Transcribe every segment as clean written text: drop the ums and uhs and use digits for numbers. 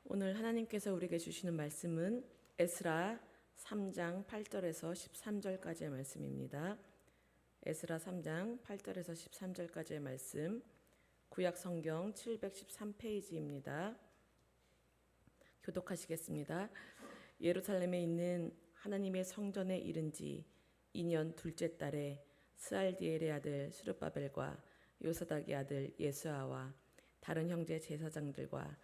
오늘 하나님께서 우리에게 주시는 말씀은 에스라 3장 8절에서 13절까지의 말씀입니다. 에스라 3장 8절에서 13절까지의 말씀, 구약 성경 713페이지입니다. 교독하시겠습니다. 예루살렘에 있는 하나님의 성전에 이른 지 2년 둘째 달에 스알디엘의 아들 스룹바벨과 요사닥의 아들 예수아와 다른 형제 제사장들과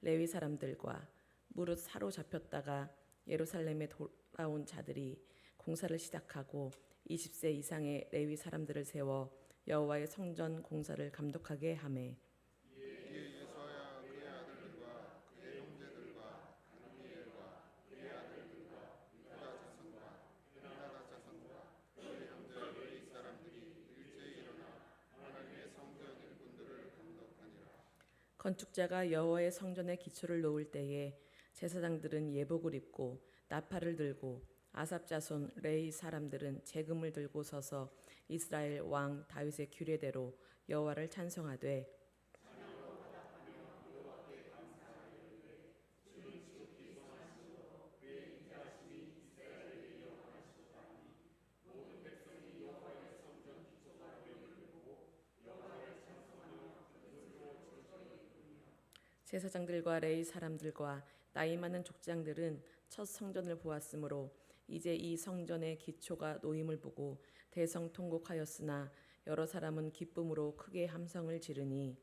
레위 사람들과 무릇 사로잡혔다가 예루살렘에 돌아온 자들이 공사를 시작하고 20세 이상의 레위 사람들을 세워 여호와의 성전 공사를 감독하게 하매 예수와 그의 아들들과 그의 형제들과 가므엘과 그의 아들들과 유다 자손과 베냐민 자손과 그의 형제 레위 사람들이 일제히 일어나 하나님의 성전 일꾼들을 감독하니라. 건축자가 여호와의 성전의 기초를 놓을 때에 제사장들은 예복을 입고 나팔을 들고 아삽 자손 레위 사람들은 재금을 들고 서서 이스라엘 왕 다윗의 규례대로 여호와를 찬송하되 제사장들과 레위 사람들과 나이 많은 족장들은 첫 성전을 보았으므로 이제 이 성전의 기초가 놓임을 보고 대성통곡하였으나 여러 사람은 기쁨으로 크게 함성을 지르니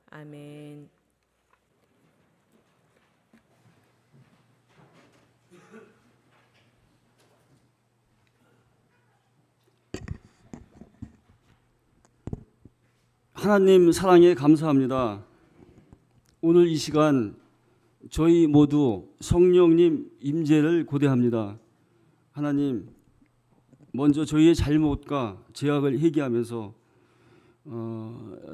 아멘. 하나님 사랑에 감사합니다. 오늘 이 시간 저희 모두 성령님 임재를 고대합니다. 하나님, 먼저 저희의 잘못과 죄악을 회개하면서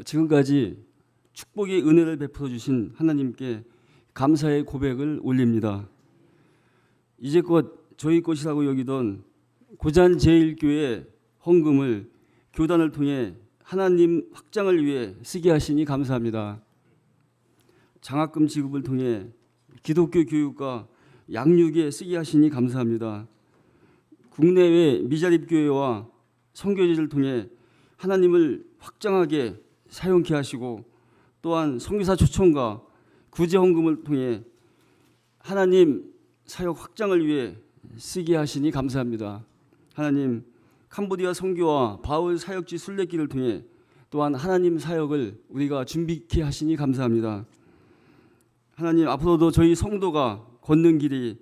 지금까지 축복의 은혜를 베풀어 주신 하나님께 감사의 고백을 올립니다. 이제껏 저희 것이라고 여기던 고잔제일교회 헌금을 교단을 통해 하나님 확장을 위해 쓰게 하시니 감사합니다. 장학금 지급을 통해 기독교 교육과 양육에 쓰게 하시니 감사합니다. 국내외 미자립교회와 선교지를 통해 하나님을 확장하게 사용케 하시고 또한 선교사 초청과 구제 헌금을 통해 하나님 사역 확장을 위해 쓰게 하시니 감사합니다. 하나님, 캄보디아 선교와 바울 사역지 순례길을 통해 또한 하나님 사역을 우리가 준비케 하시니 감사합니다. 하나님, 앞으로도 저희 성도가 걷는 길이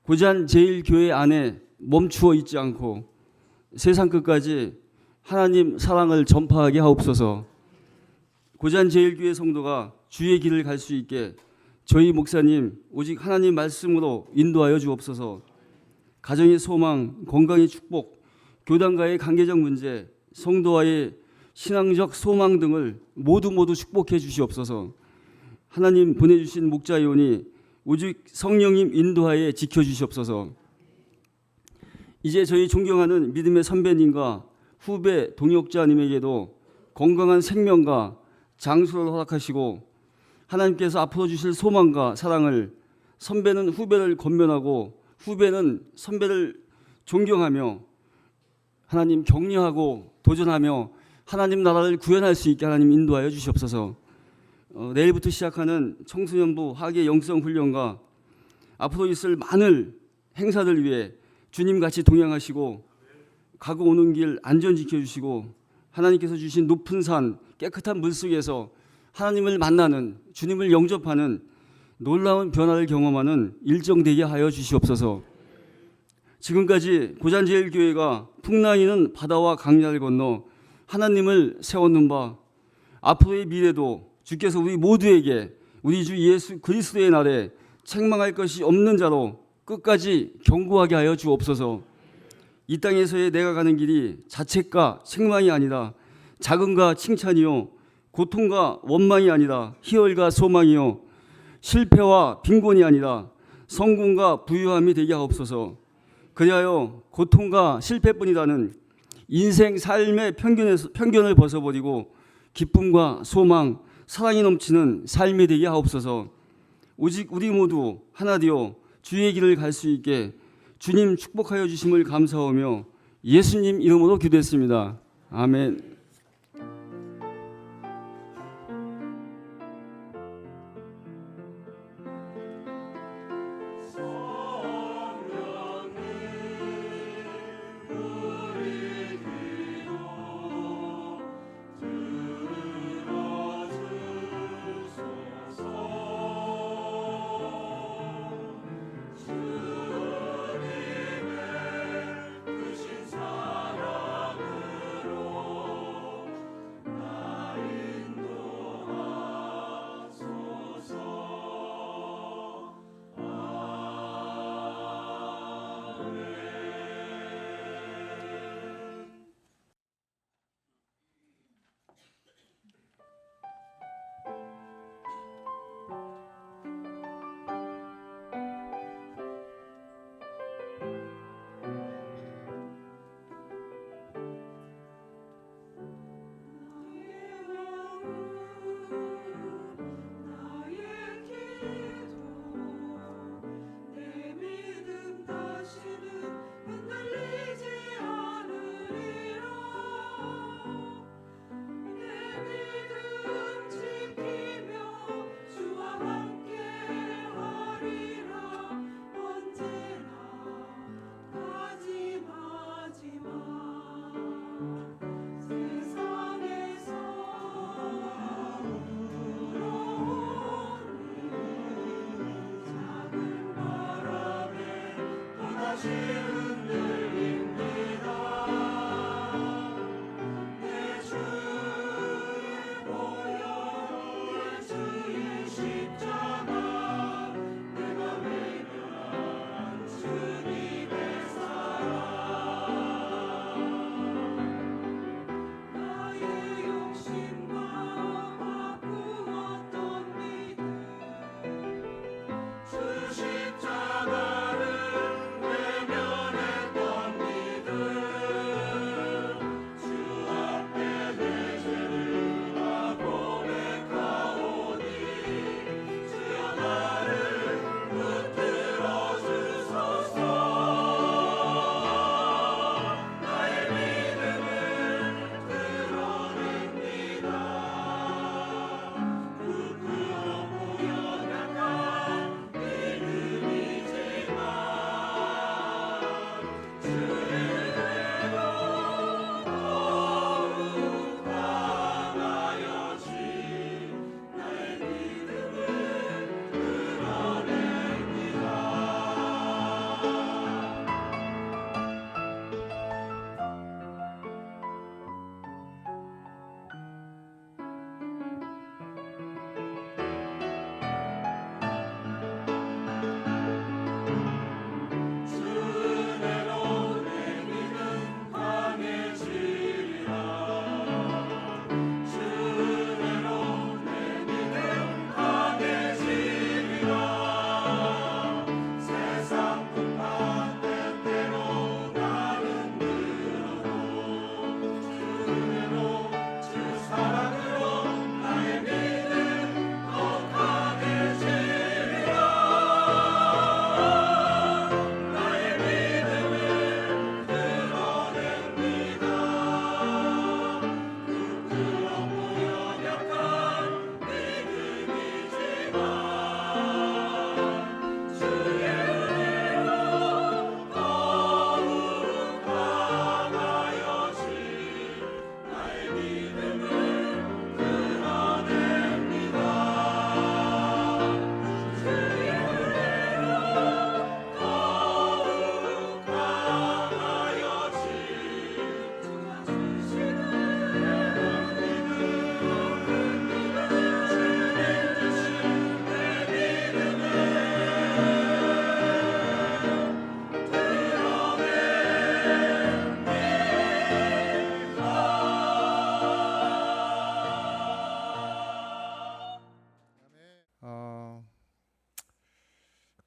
고잔제일교회 안에 멈추어 있지 않고 세상 끝까지 하나님 사랑을 전파하게 하옵소서. 고잔제일교회 성도가 주의 길을 갈 수 있게 저희 목사님 오직 하나님 말씀으로 인도하여 주옵소서. 가정의 소망, 건강의 축복, 교단과의 관계적 문제, 성도와의 신앙적 소망 등을 모두 축복해 주시옵소서. 하나님 보내주신 목자요원이 오직 성령님 인도하에 지켜주시옵소서. 이제 저희 존경하는 믿음의 선배님과 후배 동역자님에게도 건강한 생명과 장수를 허락하시고 하나님께서 앞으로 주실 소망과 사랑을 선배는 후배를 권면하고 후배는 선배를 존경하며 하나님 격려하고 도전하며 하나님 나라를 구현할 수 있게 하나님 인도하여 주시옵소서. 내일부터 시작하는 청소년부 학예 영성 훈련과 앞으로 있을 많은 행사들 위해 주님 같이 동행하시고 가고 오는 길 안전 지켜주시고 하나님께서 주신 높은 산 깨끗한 물속에서 하나님을 만나는 주님을 영접하는 놀라운 변화를 경험하는 일정 되게 하여 주시옵소서. 지금까지 고잔제일교회가 풍랑이는 바다와 강야를 건너 하나님을 세웠는 바 앞으로의 미래도 주께서 우리 모두에게 우리 주 예수 그리스도의 날에 책망할 것이 없는 자로 끝까지 견고하게 하여 주옵소서. 이 땅에서의 내가 가는 길이 자책과 책망이 아니라 자긍과 칭찬이요 고통과 원망이 아니라 희열과 소망이요 실패와 빈곤이 아니라 성공과 부유함이 되게 하옵소서. 그리하여 고통과 실패뿐이라는 인생 삶의 편견을 벗어버리고 기쁨과 소망, 사랑이 넘치는 삶이 되게 하옵소서. 오직 우리 모두 하나 되어 주의 길을 갈 수 있게 주님 축복하여 주심을 감사하며 예수님 이름으로 기도했습니다. 아멘.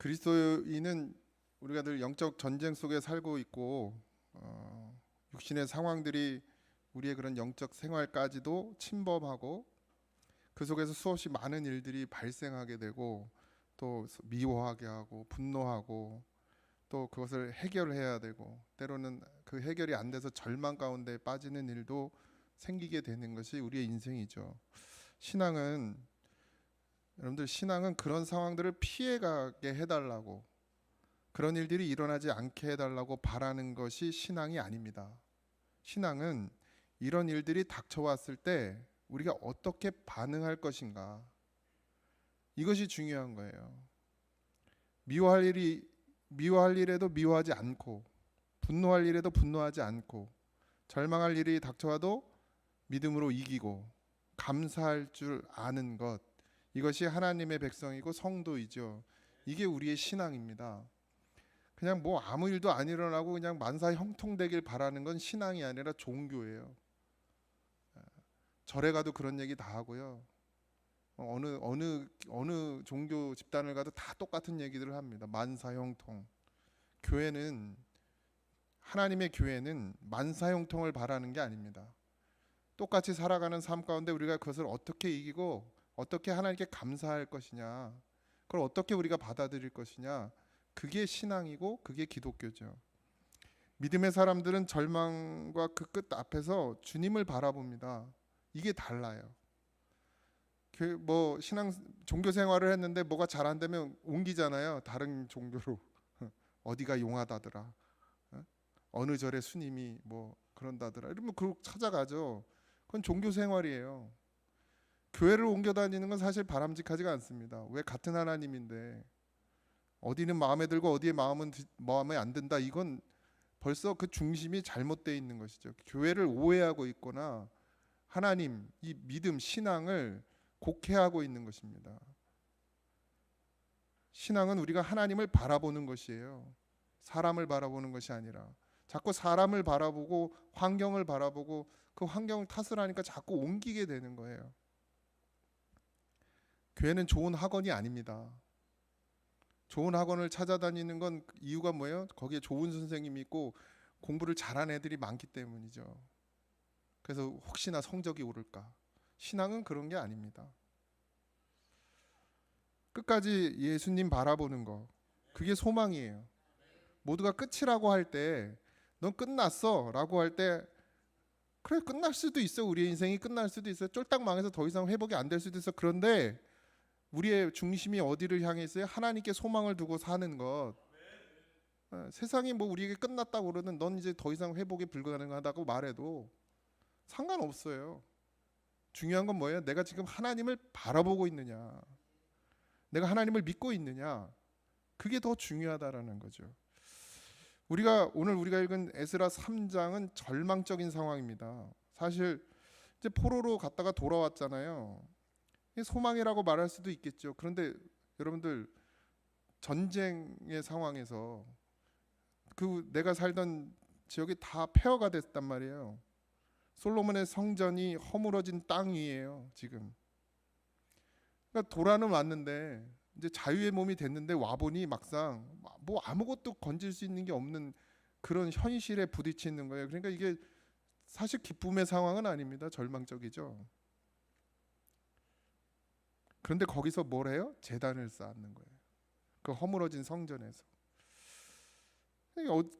그리스도인은 우리가 늘 영적 전쟁 속에 살고 있고 육신의 상황들이 우리의 그런 영적 생활까지도 침범하고 그 속에서 수없이 많은 일들이 발생하게 되고 또 미워하게 하고 분노하고 또 그것을 해결해야 되고 때로는 그 해결이 안 돼서 절망 가운데 빠지는 일도 생기게 되는 것이 우리의 인생이죠. 여러분들 신앙은 그런 상황들을 피해가게 해달라고, 그런 일들이 일어나지 않게 해달라고 바라는 것이 신앙이 아닙니다. 신앙은 이런 일들이 닥쳐왔을 때 우리가 어떻게 반응할 것인가, 이것이 중요한 거예요. 미워할 일에도 미워하지 않고, 분노할 일에도 분노하지 않고, 절망할 일이 닥쳐와도 믿음으로 이기고 감사할 줄 아는 것, 이것이 하나님의 백성이고 성도이죠. 이게 우리의 신앙입니다. 그냥 뭐 아무 일도 안 일어나고 그냥 만사 형통되길 바라는 건 신앙이 아니라 종교예요. 절에 가도 그런 얘기 다 하고요. 어느 종교 집단을 가도 다 똑같은 얘기들을 합니다. 만사 형통. 하나님의 교회는 만사 형통을 바라는 게 아닙니다. 똑같이 살아가는 삶 가운데 우리가 그것을 어떻게 이기고 어떻게 하나님께 감사할 것이냐, 그걸 어떻게 우리가 받아들일 것이냐, 그게 신앙이고 그게 기독교죠. 믿음의 사람들은 절망과 그 끝 앞에서 주님을 바라봅니다. 이게 달라요. 종교 생활을 했는데 뭐가 잘 안 되면 옮기잖아요. 다른 종교로. 어디가 용하다더라, 어느 절에 스님이 뭐 그런다더라, 이러면 그걸 찾아가죠. 그건 종교 생활이에요. 교회를 옮겨 다니는 건 사실 바람직하지가 않습니다. 왜? 같은 하나님인데 어디는 마음에 들고 어디에 마음에 안 든다, 이건 벌써 그 중심이 잘못되어 있는 것이죠. 교회를 오해하고 있거나 하나님, 이 믿음, 신앙을 곡해하고 있는 것입니다. 신앙은 우리가 하나님을 바라보는 것이에요. 사람을 바라보는 것이 아니라 자꾸 사람을 바라보고 환경을 바라보고 그 환경을 탓을 하니까 자꾸 옮기게 되는 거예요. 교회는 좋은 학원이 아닙니다. 좋은 학원을 찾아다니는 건 이유가 뭐예요? 거기에 좋은 선생님이 있고 공부를 잘하는 애들이 많기 때문이죠. 그래서 혹시나 성적이 오를까. 신앙은 그런 게 아닙니다. 끝까지 예수님 바라보는 거, 그게 소망이에요. 모두가 끝이라고 할 때, 넌 끝났어 라고 할 때, 그래, 끝날 수도 있어. 우리의 인생이 끝날 수도 있어요. 쫄딱 망해서 더 이상 회복이 안 될 수도 있어. 그런데 우리의 중심이 어디를 향해 있어요? 하나님께 소망을 두고 사는 것. 세상이 뭐 우리에게 끝났다고 그러든 넌 이제 더 이상 회복이 불가능하다고 말해도 상관없어요. 중요한 건 뭐예요? 내가 지금 하나님을 바라보고 있느냐, 내가 하나님을 믿고 있느냐, 그게 더 중요하다라는 거죠. 오늘 우리가 읽은 에스라 3장은 절망적인 상황입니다. 사실 이제 포로로 갔다가 돌아왔잖아요. 소망이라고 말할 수도 있겠죠. 그런데 여러분들, 전쟁의 상황에서 내가 살던 지역이 다 폐허가 됐단 말이에요. 솔로몬의 성전이 허물어진 땅 위에요, 지금. 그러니까 돌아는 왔는데 이제 자유의 몸이 됐는데 와보니 막상 뭐 아무것도 건질 수 있는 게 없는 그런 현실에 부딪히는 거예요. 그러니까 이게 사실 기쁨의 상황은 아닙니다. 절망적이죠. 그런데 거기서 뭘 해요? 제단을 쌓는 거예요. 그 허물어진 성전에서.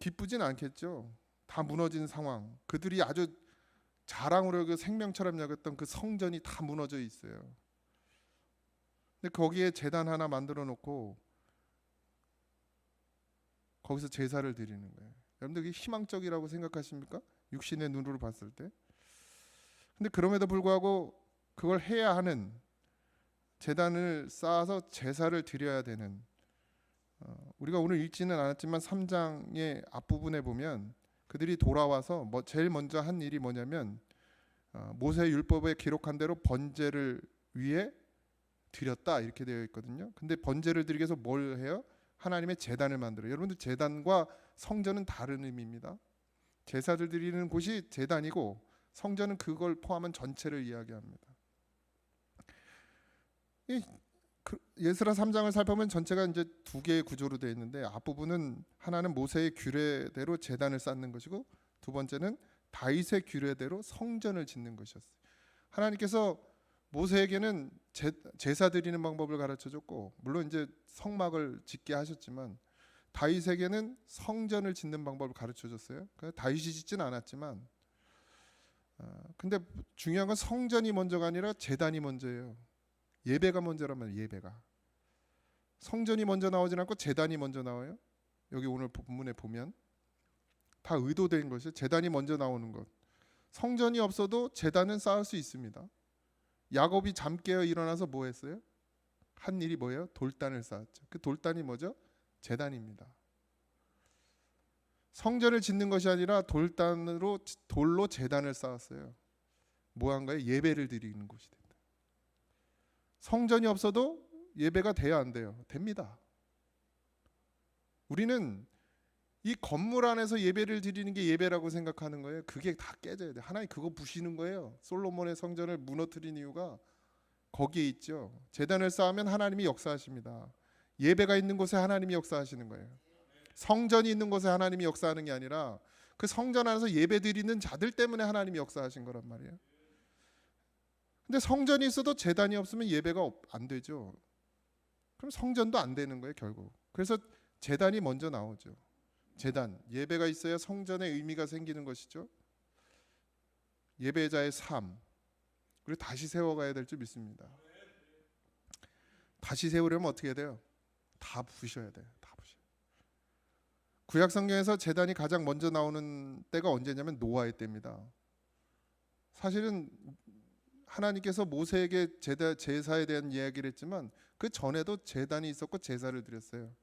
기쁘진 않겠죠. 다 무너진 상황. 그들이 아주 자랑으로 여기고 생명처럼 여겼던 그 성전이 다 무너져 있어요. 근데 거기에 제단 하나 만들어 놓고 거기서 제사를 드리는 거예요. 여러분들, 이게 희망적이라고 생각하십니까? 육신의 눈으로 봤을 때. 근데 그럼에도 불구하고 그걸 해야 하는, 제단을 쌓아서 제사를 드려야 되는, 우리가 오늘 읽지는 않았지만 3장의 앞부분에 보면 그들이 돌아와서 제일 먼저 한 일이 뭐냐면 모세 율법에 기록한 대로 번제를 위해 드렸다, 이렇게 되어 있거든요. 근데 번제를 드리기 위해서 뭘 해요? 하나님의 제단을 만들어요. 여러분들, 제단과 성전은 다른 의미입니다. 제사를 드리는 곳이 제단이고 성전은 그걸 포함한 전체를 이야기합니다. 예스라 3장을 살펴보면 전체가 이제 두 개의 구조로 되어 있는데, 앞부분은 하나는 모세의 규례대로 제단을 쌓는 것이고 두 번째는 다윗의 규례대로 성전을 짓는 것이었어요. 하나님께서 모세에게는 제사 드리는 방법을 가르쳐 줬고, 물론 이제 성막을 짓게 하셨지만 다윗에게는 성전을 짓는 방법을 가르쳐 줬어요. 다윗이 짓지는 않았지만, 근데 중요한 건 성전이 먼저가 아니라 제단이 먼저예요. 예배가 먼저란 말이에요. 예배가. 성전이 먼저 나오진 않고 제단이 먼저 나와요. 여기 오늘 본문에 보면 다 의도된 것이에요. 제단이 먼저 나오는 것. 성전이 없어도 제단은 쌓을 수 있습니다. 야곱이 잠 깨어 일어나서 뭐 했어요? 한 일이 뭐예요? 돌단을 쌓았죠. 그 돌단이 뭐죠? 제단입니다. 성전을 짓는 것이 아니라 돌로 제단을 쌓았어요. 뭐 한 거예요? 예배를 드리는 곳이 된다. 성전이 없어도 예배가 돼야 안 돼요? 됩니다. 우리는 이 건물 안에서 예배를 드리는 게 예배라고 생각하는 거예요. 그게 다 깨져야 돼요. 하나님 그거 부시는 거예요. 솔로몬의 성전을 무너뜨린 이유가 거기에 있죠. 제단을 쌓으면 하나님이 역사하십니다. 예배가 있는 곳에 하나님이 역사하시는 거예요. 성전이 있는 곳에 하나님이 역사하는 게 아니라 그 성전 안에서 예배 드리는 자들 때문에 하나님이 역사하신 거란 말이에요. 근데 성전이 있어도 제단이 없으면 예배가 안 되죠. 그럼 성전도 안 되는 거예요, 결국. 그래서 제단이 먼저 나오죠. 제단, 예배가 있어야 성전의 의미가 생기는 것이죠. 예배자의 삶, 그리고 다시 세워가야 될 줄 믿습니다. 다시 세우려면 어떻게 해야 돼요? 다 부셔야 돼요. 다 부셔. 구약 성경에서 제단이 가장 먼저 나오는 때가 언제냐면 노아의 때입니다. 사실은 하나님께서 모세에게 제사에 대한 이야기를 했지만 그 전에도 제단이 있었고 제사를 드렸어요.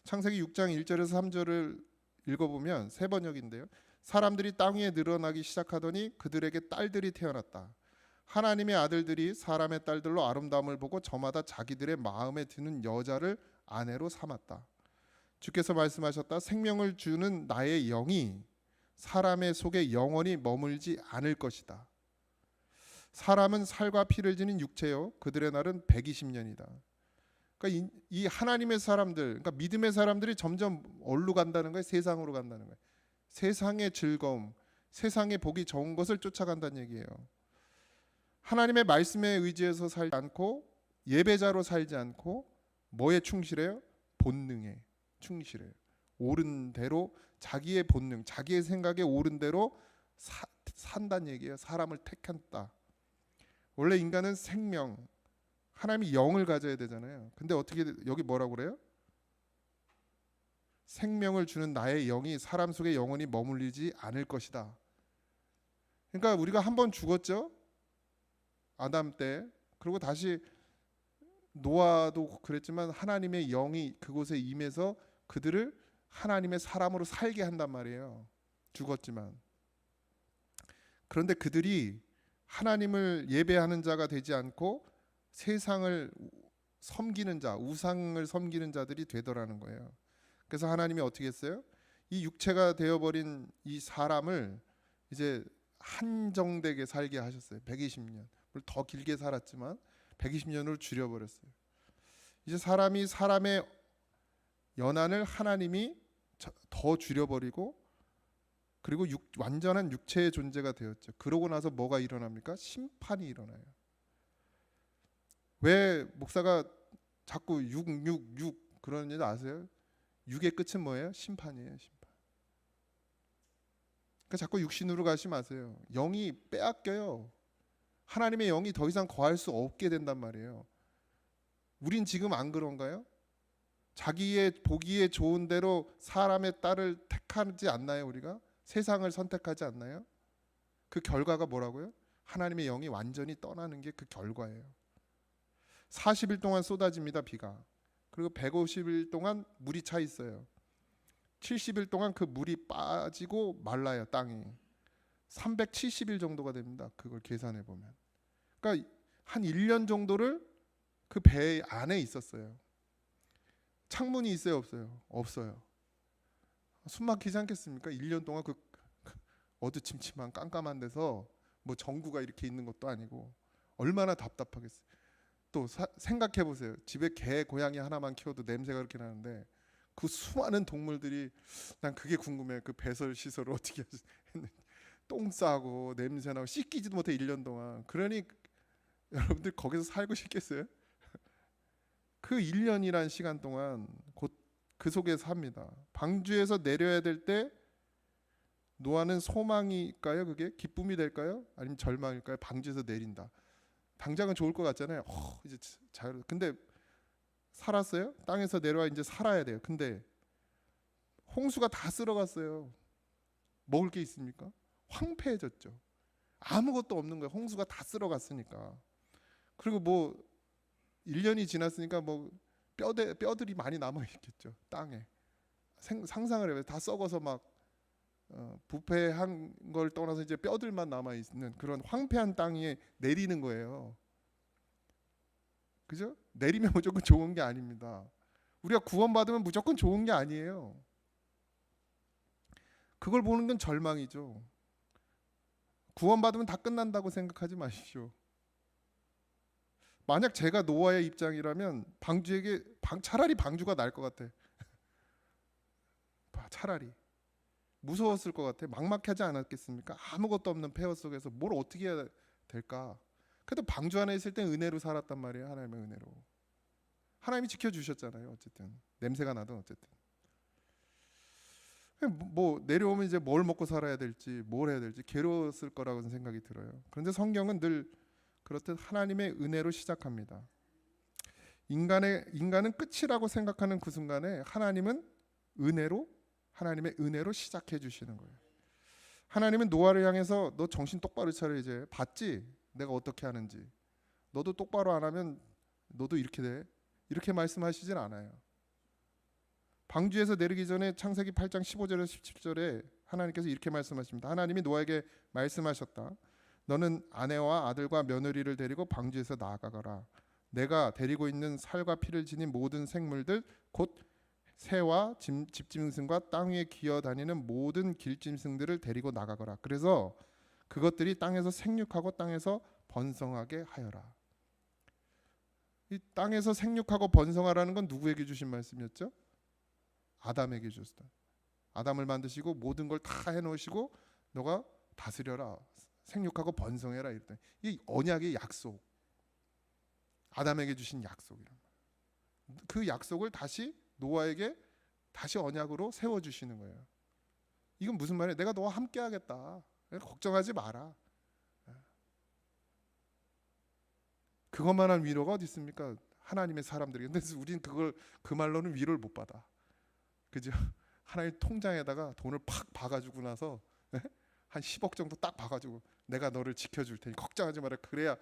창세기 6장 1절에서 3절을 읽어보면 세 번역인데요. 사람들이 땅 위에 늘어나기 시작하더니 그들에게 딸들이 태어났다. 하나님의 아들들이 사람의 딸들로 아름다움을 보고 저마다 자기들의 마음에 드는 여자를 아내로 삼았다. 주께서 말씀하셨다. 생명을 주는 나의 영이 사람의 속에 영원히 머물지 않을 것이다. 사람은 살과 피를 지닌 육체요 그들의 날은 120년이다. 그러니까 이 하나님의 사람들, 그러니까 믿음의 사람들이 점점 어디로 간다는 거예요? 세상으로 간다는 거예요. 세상의 즐거움, 세상의 보기 좋은 것을 쫓아간다는 얘기예요. 하나님의 말씀에 의지해서 살지 않고 예배자로 살지 않고 뭐에 충실해요? 본능에 충실해요. 옳은 대로 자기의 본능, 자기의 생각에 옳은 대로 산다는 얘기예요. 사람을 택한다. 원래 인간은 생명, 하나님이 영을 가져야 되잖아요. 근데 어떻게 여기 뭐라고 그래요? 생명을 주는 나의 영이 사람 속에 영원히 머물리지 않을 것이다. 그러니까 우리가 한번 죽었죠. 아담 때. 그리고 다시 노아도 그랬지만 하나님의 영이 그곳에 임해서 그들을 하나님의 사람으로 살게 한단 말이에요. 죽었지만. 그런데 그들이 하나님을 예배하는 자가 되지 않고 세상을 섬기는 자, 우상을 섬기는 자들이 되더라는 거예요. 그래서 하나님이 어떻게 했어요? 이 육체가 되어버린 이 사람을 이제 한정되게 살게 하셨어요. 120년. 물론 더 길게 살았지만 120년으로 줄여버렸어요. 이제 사람이 사람의 연한을 하나님이 더 줄여버리고 그리고 완전한 육체의 존재가 되었죠. 그러고 나서 뭐가 일어납니까? 심판이 일어나요. 왜 목사가 자꾸 6 그러는 줄 아세요? 6의 끝은 뭐예요? 심판이에요. 심판. 그러니까 자꾸 육신으로 가지 마세요. 영이 빼앗겨요. 하나님의 영이 더 이상 거할 수 없게 된단 말이에요. 우린 지금 안 그런가요? 자기의 보기에 좋은 대로 사람의 딸을 택하지 않나요? 우리가? 세상을 선택하지 않나요? 그 결과가 뭐라고요? 하나님의 영이 완전히 떠나는 게 그 결과예요. 40일 동안 쏟아집니다. 비가. 그리고 150일 동안 물이 차 있어요. 70일 동안 그 물이 빠지고 말라요. 땅이. 370일 정도가 됩니다. 그걸 계산해 보면. 그러니까 한 1년 정도를 그 배 안에 있었어요. 창문이 있어요? 없어요? 없어요. 숨 막히지 않겠습니까? 1년 동안 그 어두침침한 깜깜한 데서 뭐 전구가 이렇게 있는 것도 아니고 얼마나 답답하겠어요. 또 생각해 보세요. 집에 개, 고양이 하나만 키워도 냄새가 그렇게 나는데 그 수많은 동물들이 난 그게 궁금해. 그 배설 시설을 어떻게 했는지. 똥 싸고 냄새나고 씻기지도 못해 1년 동안. 그러니 여러분들 거기서 살고 싶겠어요? 그 1년이란 시간 동안 곧 그 속에 삽니다. 방주에서 내려야 될 때 노아는 소망일까요? 그게 기쁨이 될까요? 아니면 절망일까요? 방주에서 내린다. 당장은 좋을 것 같잖아요. 이제 자유. 근데 살았어요? 땅에서 내려와 이제 살아야 돼요. 근데 홍수가 다 쓸어갔어요. 먹을 게 있습니까? 황폐해졌죠. 아무것도 없는 거예요. 홍수가 다 쓸어갔으니까. 그리고 뭐 1년이 지났으니까 뭐 뼈들이 많이 남아 있겠죠. 땅에. 상상을 해요. 다 썩어서 막 부패한 걸 떠나서 이제 뼈들만 남아 있는 그런 황폐한 땅에 내리는 거예요. 그죠? 내리면 무조건 좋은 게 아닙니다. 우리가 구원받으면 무조건 좋은 게 아니에요. 그걸 보는 건 절망이죠. 구원받으면 다 끝난다고 생각하지 마십시오. 만약 제가 노아의 입장이라면 방주에게 차라리 방주가 나을 것 같아. 차라리 무서웠을 것 같아. 막막하지 않았겠습니까? 아무것도 없는 폐허 속에서 뭘 어떻게 해야 될까? 그래도 방주 안에 있을 때 은혜로 살았단 말이에요. 하나님의 은혜로. 하나님이 지켜주셨잖아요. 어쨌든 냄새가 나든 어쨌든. 뭐 내려오면 이제 뭘 먹고 살아야 될지 뭘 해야 될지 괴로웠을 거라고 생각이 들어요. 그런데 성경은 늘 그렇듯 하나님의 은혜로 시작합니다. 인간은 끝이라고 생각하는 그 순간에 하나님의 은혜로 시작해 주시는 거예요. 하나님은 노아를 향해서 너 정신 똑바로 차려 이제 봤지? 내가 어떻게 하는지. 너도 똑바로 안 하면 너도 이렇게 돼. 이렇게 말씀하시진 않아요. 방주에서 내리기 전에 창세기 8장 15절에서 17절에 하나님께서 이렇게 말씀하십니다. 하나님이 노아에게 말씀하셨다. 너는 아내와 아들과 며느리를 데리고 방주에서 나아가거라. 내가 데리고 있는 살과 피를 지닌 모든 생물들 곧 새와 집짐승과 땅 위에 기어다니는 모든 길짐승들을 데리고 나가거라. 그래서 그것들이 땅에서 생육하고 땅에서 번성하게 하여라. 이 땅에서 생육하고 번성하라는 건 누구에게 주신 말씀이었죠? 아담에게 주셨다. 아담을 만드시고 모든 걸 다 해놓으시고 너가 다스려라. 생육하고 번성해라. 이랬더니 이 언약의 약속. 아담에게 주신 약속이란 말이에요. 그 약속을 다시 노아에게 다시 언약으로 세워주시는 거예요. 이건 무슨 말이에요? 내가 너와 함께 하겠다. 걱정하지 마라. 그것만한 위로가 어디 있습니까? 하나님의 사람들이. 근데 우리는 그 말로는 위로를 못 받아. 그죠? 하나님 통장에다가 돈을 팍 박아주고 나서 한 10억 정도 딱 박아주고 내가 너를 지켜줄 테니 걱정하지 마라. 그래야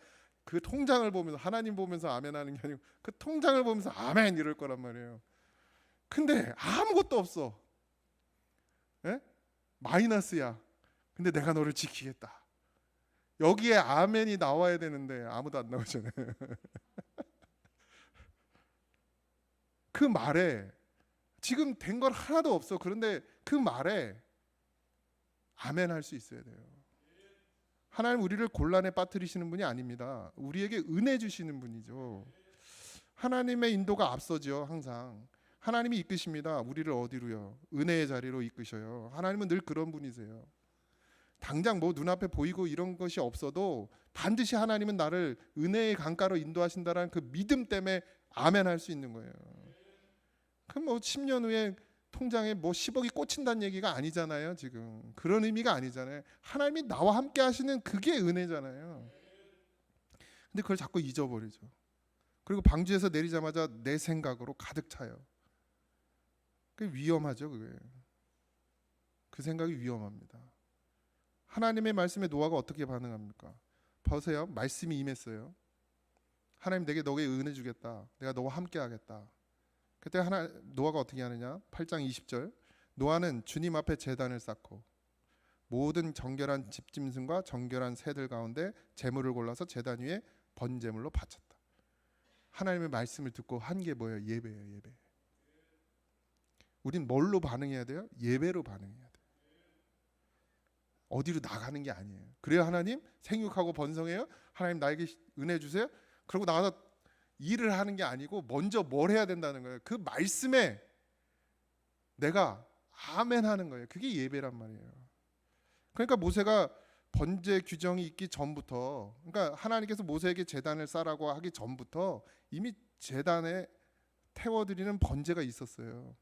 그 통장을 보면서 하나님 보면서 아멘 하는 게 아니고 그 통장을 보면서 아멘 이럴 거란 말이에요. 근데 아무것도 없어. 마이너스야. 근데 내가 너를 지키겠다. 여기에 아멘이 나와야 되는데 아무도 안 나오잖아요. 그 말에 지금 된 건 하나도 없어. 그런데 그 말에 아멘 할 수 있어야 돼요. 하나님 우리를 곤란에 빠뜨리시는 분이 아닙니다. 우리에게 은혜 주시는 분이죠. 하나님의 인도가 앞서죠. 항상 하나님이 이끄십니다. 우리를 어디로요? 은혜의 자리로 이끄셔요. 하나님은 늘 그런 분이세요. 당장 뭐 눈앞에 보이고 이런 것이 없어도 반드시 하나님은 나를 은혜의 강가로 인도하신다라는 그 믿음 때문에 아멘 할 수 있는 거예요. 그럼 뭐 10년 후에 통장에 뭐 10억이 꽂힌다는 얘기가 아니잖아요. 지금 그런 의미가 아니잖아요. 하나님이 나와 함께 하시는 그게 은혜잖아요. 근데 그걸 자꾸 잊어버리죠. 그리고 방주에서 내리자마자 내 생각으로 가득 차요. 그게 위험하죠. 그 생각이 위험합니다. 하나님의 말씀에 노아가 어떻게 반응합니까? 보세요. 말씀이 임했어요. 하나님 내게 너에게 은혜 주겠다. 내가 너와 함께 하겠다. 그때 노아가 어떻게 하느냐? 8장 20절. 노아는 주님 앞에 제단을 쌓고 모든 정결한 집짐승과 정결한 새들 가운데 제물을 골라서 제단 위에 번제물로 바쳤다. 하나님의 말씀을 듣고 한 게 뭐예요? 예배예요. 예배. 우린 뭘로 반응해야 돼요? 예배로 반응해야 돼요. 어디로 나가는 게 아니에요. 그래요 하나님 생육하고 번성해요. 하나님 나에게 은혜 주세요. 그러고 나가서 일을 하는 게 아니고 먼저 뭘 해야 된다는 거예요. 그 말씀에 내가 아멘 하는 거예요. 그게 예배란 말이에요. 그러니까 모세가 번제 규정이 있기 전부터, 그러니까 하나님께서 모세에게 제단을 쌓으라고 하기 전부터 이미 제단에 태워드리는 번제가 있었어요.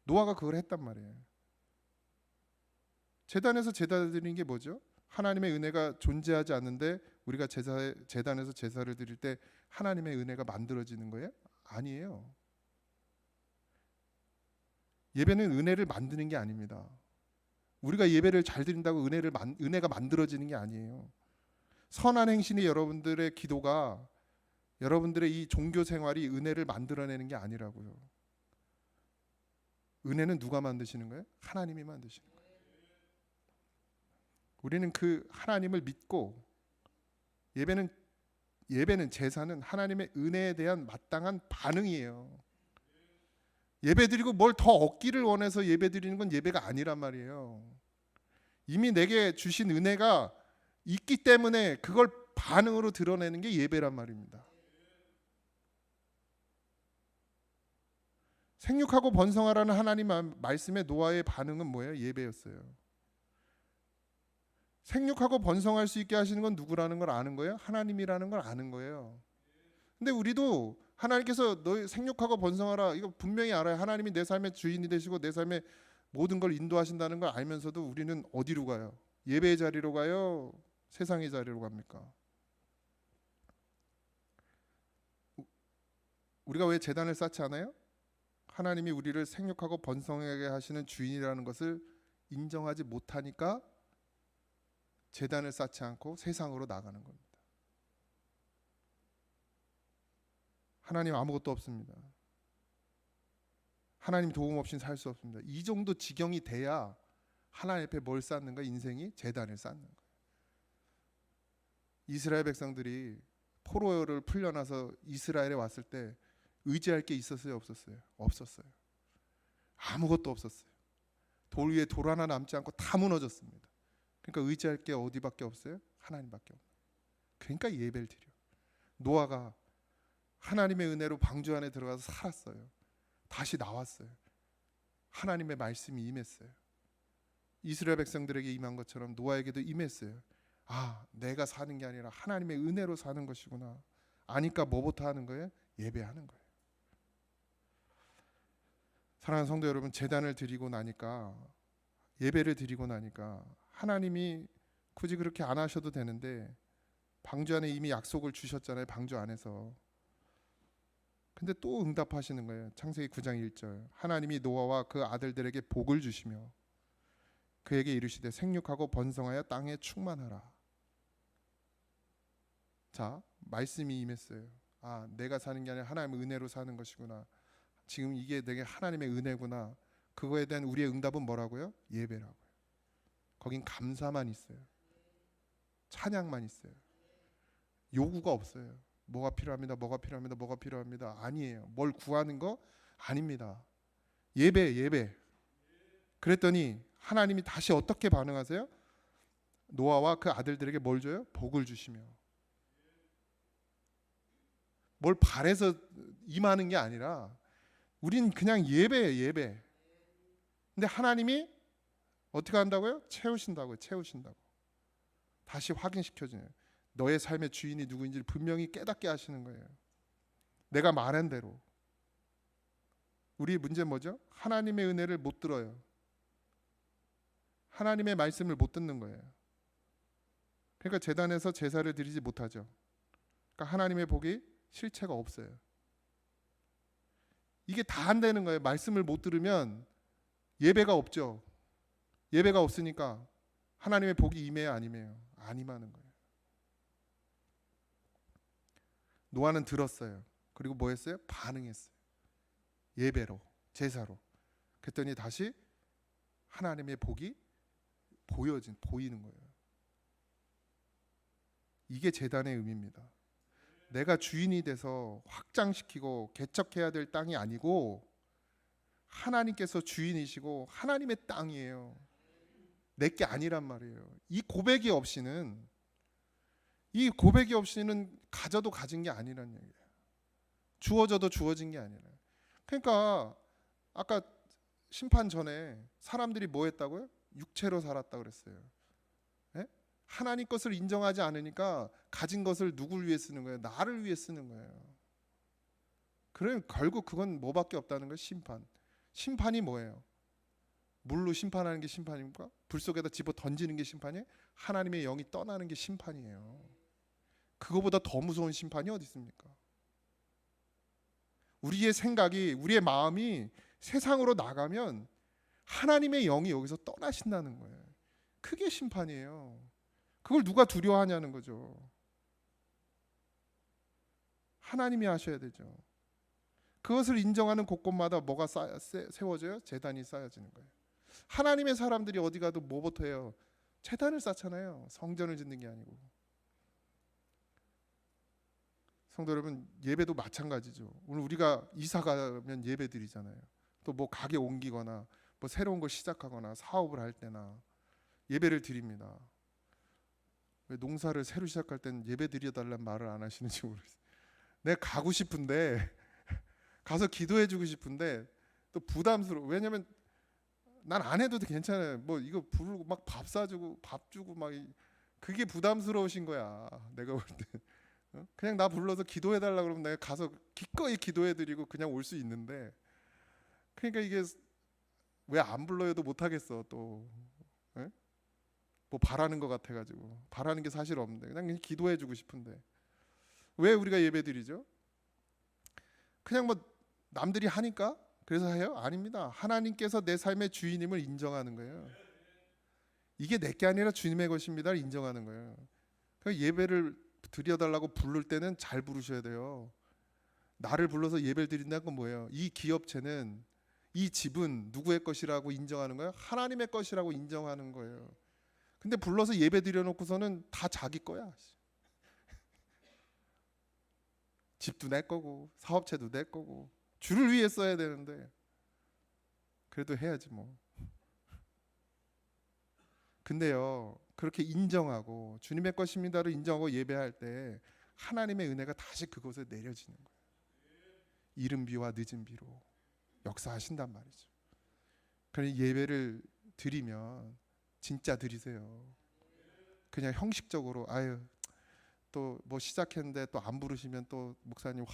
노아가 그걸 했단 말이에요. 제단에서 제사 드리는 게 뭐죠? 하나님의 은혜가 존재하지 않는데 우리가 제단에서 제사를 드릴 때 하나님의 은혜가 만들어지는 거예요? 아니에요. 예배는 은혜를 만드는 게 아닙니다. 우리가 예배를 잘 드린다고 은혜가 만들어지는 게 아니에요. 선한 행실이 여러분들의 기도가, 여러분들의 이 종교 생활이 은혜를 만들어내는 게 아니라고요. 은혜는 누가 만드시는 거예요? 하나님이 만드시는 거예요. 우리는 그 하나님을 믿고, 예배는 제사는 하나님의 은혜에 대한 마땅한 반응이에요. 예배드리고 뭘 더 얻기를 원해서 예배드리는 건 예배가 아니란 말이에요. 이미 내게 주신 은혜가 있기 때문에 그걸 반응으로 드러내는 게 예배란 말입니다. 생육하고 번성하라는 하나님 말씀의 노아의 반응은 뭐예요? 예배였어요. 생육하고 번성할 수 있게 하시는 건 누구라는 걸 아는 거예요? 하나님이라는 걸 아는 거예요. 근데 우리도 하나님께서 너 생육하고 번성하라, 이거 분명히 알아요. 하나님이 내 삶의 주인이 되시고 내 삶의 모든 걸 인도하신다는 걸 알면서도 우리는 어디로 가요? 예배의 자리로 가요? 세상의 자리로 갑니까? 우리가 왜 제단을 쌓지 않아요? 하나님이 우리를 생육하고 번성하게 하시는 주인이라는 것을 인정하지 못하니까 제단을 쌓지 않고 세상으로 나가는 겁니다. 하나님 아무것도 없습니다. 하나님 도움 없이는 살 수 없습니다. 이 정도 지경이 돼야 하나님 앞에 뭘 쌓는가? 인생이 제단을 쌓는 거예요. 이스라엘 백성들이 포로를 풀려나서 이스라엘에 왔을 때 의지할 게 있었어요? 없었어요? 없었어요. 아무것도 없었어요. 돌 위에 돌 하나 남지 않고 다 무너졌습니다. 그러니까 의지할 게 어디밖에 없어요? 하나님밖에 없어요. 그러니까 예배를 드려. 노아가 하나님의 은혜로 방주 안에 들어가서 살았어요. 다시 나왔어요. 하나님의 말씀이 임했어요. 이스라엘 백성들에게 임한 것처럼 노아에게도 임했어요. 아, 내가 사는 게 아니라 하나님의 은혜로 사는 것이구나. 아니까 뭐부터 하는 거예요? 예배하는 거예요. 사랑하는 성도 여러분, 제단을 드리고 나니까, 예배를 드리고 나니까 하나님이 굳이 그렇게 안 하셔도 되는데 방주 안에 이미 약속을 주셨잖아요. 방주 안에서. 근데 또 응답하시는 거예요. 창세기 9장 1절. 하나님이 노아와 그 아들들에게 복을 주시며 그에게 이르시되 생육하고 번성하여 땅에 충만하라. 자, 말씀이 임했어요. 아, 내가 사는 게 아니라 하나님의 은혜로 사는 것이구나. 지금 이게 내게 하나님의 은혜구나. 그거에 대한 우리의 응답은 뭐라고요? 예배라고요. 거긴 감사만 있어요. 찬양만 있어요. 요구가 없어요. 뭐가 필요합니다. 뭐가 필요합니다. 뭐가 필요합니다. 아니에요. 뭘 구하는 거 아닙니다. 예배. 그랬더니 하나님이 다시 어떻게 반응하세요? 노아와 그 아들들에게 뭘 줘요? 복을 주시며. 뭘 바래서 임하는 게 아니라 우린 그냥 예배예요. 예배. 근데 하나님이 어떻게 한다고요? 채우신다고요. 다시 확인시켜주네요. 너의 삶의 주인이 누구인지를 분명히 깨닫게 하시는 거예요. 내가 말한 대로. 우리의 문제는 뭐죠? 하나님의 은혜를 못 들어요. 하나님의 말씀을 못 듣는 거예요. 그러니까 제단에서 제사를 드리지 못하죠. 그러니까 하나님의 복이 실체가 없어요. 이게 다 안 되는 거예요. 말씀을 못 들으면 예배가 없죠. 예배가 없으니까 하나님의 복이 임해요, 안 임해요? 안 임하는 거예요. 노아는 들었어요. 그리고 뭐 했어요? 반응했어요. 예배로, 제사로. 그랬더니 다시 하나님의 복이 보이는 거예요. 이게 제단의 의미입니다. 내가 주인이 돼서 확장시키고 개척해야 될 땅이 아니고 하나님께서 주인이시고 하나님의 땅이에요. 내게 아니란 말이에요. 이 고백이 없이는 가져도 가진 게 아니란 얘기예요. 주어져도 주어진 게 아니라. 그러니까 아까 심판 전에 사람들이 뭐 했다고요? 육체로 살았다 그랬어요. 예? 하나님 것을 인정하지 않으니까 가진 것을 누굴 위해 쓰는 거예요? 나를 위해 쓰는 거예요. 그러면 결국 그건 뭐밖에 없다는 거예요? 심판. 심판이 뭐예요? 물로 심판하는 게 심판입니까? 불 속에다 집어 던지는 게 심판이에요? 하나님의 영이 떠나는 게 심판이에요. 그거보다 더 무서운 심판이 어디 있습니까? 우리의 생각이, 우리의 마음이 세상으로 나가면 하나님의 영이 여기서 떠나신다는 거예요. 그게 심판이에요. 그걸 누가 두려워하냐는 거죠. 하나님이 하셔야 되죠. 그것을 인정하는 곳곳마다 뭐가 세워져요? 제단이 쌓여지는 거예요. 하나님의 사람들이 어디 가도 뭐부터 해요? 제단을 쌓잖아요. 성전을 짓는 게 아니고. 성도 여러분, 예배도 마찬가지죠. 오늘 우리가 이사 가면 예배 드리잖아요. 또 뭐 가게 옮기거나 뭐 새로운 걸 시작하거나 사업을 할 때나 예배를 드립니다. 왜 농사를 새로 시작할 때는 예배 드려달라는 말을 안 하시는지 모르겠어요. 내가 가고 싶은데 가서 기도해주고 싶은데 또 부담스러워. 왜냐면 난 안 해도 괜찮아요. 뭐 이거 부르고 막 밥 사주고 밥 주고 막 그게 부담스러우신 거야. 내가 볼 때. 그냥 나 불러서 기도해달라 그러면 내가 가서 기꺼이 기도해드리고 그냥 올 수 있는데, 그러니까 이게 왜 안 불러요도 못하겠어 또. 예? 뭐 바라는 것 같아가지고. 바라는 게 사실 없는데 그냥 기도해주고 싶은데 왜 우리가 예배드리죠? 그냥 뭐 남들이 하니까 그래서 해요? 아닙니다. 하나님께서 내 삶의 주인임을 인정하는 거예요. 이게 내 게 아니라 주님의 것입니다를 인정하는 거예요. 그러니까 예배를 드려달라고 부를 때는 잘 부르셔야 돼요. 나를 불러서 예배를 드린다는 건 뭐예요? 이 기업체는, 이 집은 누구의 것이라고 인정하는 거예요? 하나님의 것이라고 인정하는 거예요. 근데 불러서 예배 드려놓고서는 다 자기 거야. 집도 내 거고 사업체도 내 거고 주를 위해 써야 되는데 그래도 해야지 뭐. 근데요, 그렇게 인정하고 주님의 것입니다를 인정하고 예배할 때 하나님의 은혜가 다시 그곳에 내려지는 거예요. 이른 비와 늦은 비로 역사하신단 말이죠. 그러니 예배를 드리면 진짜 드리세요. 그냥 형식적으로 아유 또 뭐 시작했는데 또 안 부르시면 또 목사님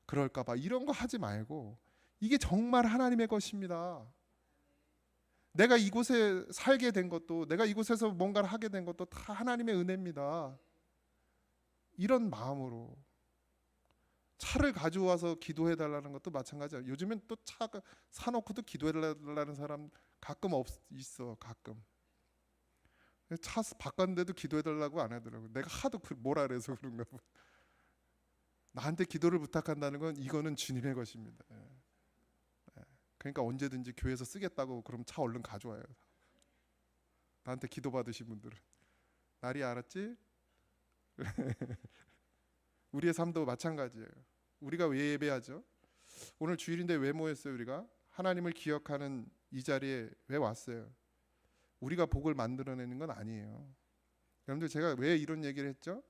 그럴까 봐 이런 거 하지 말고 이게 정말 하나님의 것입니다. 내가 이곳에 살게 된 것도, 내가 이곳에서 뭔가를 하게 된 것도 다 하나님의 은혜입니다. 이런 마음으로 차를 가져와서 기도해 달라는 것도 마찬가지야. 요즘엔 또 차가 사놓고도 기도해 달라는 사람 가끔 있어. 가끔 차 바꿨는데도 기도해 달라고 안 하더라고. 내가 하도 뭐라 그래서 그런가 봐. 나한테 기도를 부탁한다는 건 이거는 주님의 것입니다. 그러니까 언제든지 교회에서 쓰겠다고 그럼 차 얼른 가져와요. 나한테 기도 받으신 분들은. 나리 알았지? 우리의 삶도 마찬가지예요. 우리가 왜 예배하죠? 오늘 주일인데 왜 모였어요? 우리가 하나님을 기억하는 이 자리에 왜 왔어요? 우리가 복을 만들어내는 건 아니에요. 여러분들, 제가 왜 이런 얘기를 했죠?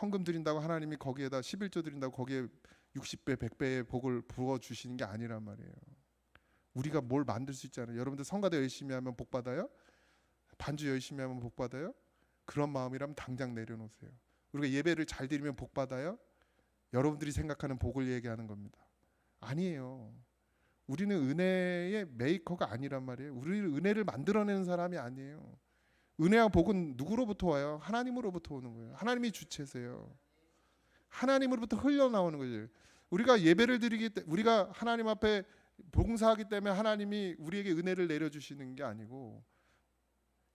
헌금 드린다고 하나님이 거기에다 11조 드린다고 거기에 60배 100배의 복을 부어주시는 게 아니란 말이에요. 우리가 뭘 만들 수 있잖아요. 여러분들 성가대 열심히 하면 복 받아요? 반주 열심히 하면 복 받아요? 그런 마음이라면 당장 내려놓으세요. 우리가 예배를 잘 드리면 복 받아요? 여러분들이 생각하는 복을 얘기하는 겁니다. 아니에요. 우리는 은혜의 메이커가 아니란 말이에요. 우리는 은혜를 만들어내는 사람이 아니에요. 은혜와 복은 누구로부터 와요? 하나님으로부터 오는 거예요. 하나님이 주체세요. 하나님으로부터 흘러나오는 거죠. 우리가 예배를 드리기 때, 우리가 하나님 앞에 봉사하기 때문에 하나님이 우리에게 은혜를 내려주시는 게 아니고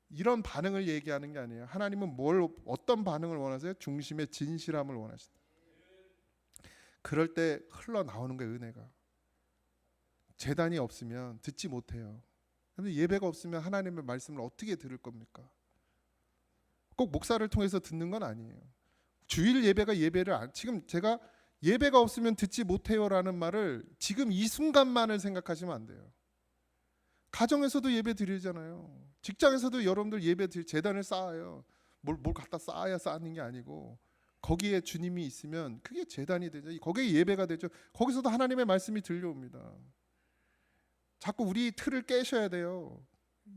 이런 반응을 얘기하는 게 아니에요. 하나님은 어떤 반응을 원하세요? 중심의 진실함을 원하신다. 그럴 때 흘러나오는 거예요. 은혜가. 제단이 없으면 듣지 못해요. 그런데 예배가 없으면 하나님의 말씀을 어떻게 들을 겁니까? 꼭 목사를 통해서 듣는 건 아니에요. 주일 예배가 지금 제가 예배가 없으면 듣지 못해요라는 말을 지금 이 순간만을 생각하시면 안 돼요. 가정에서도 예배 드리잖아요. 직장에서도 여러분들 제단을 쌓아요. 뭘 갖다 쌓아야 쌓는 게 아니고 거기에 주님이 있으면 그게 제단이 되죠. 거기에 예배가 되죠. 거기서도 하나님의 말씀이 들려옵니다. 자꾸 우리 틀을 깨셔야 돼요.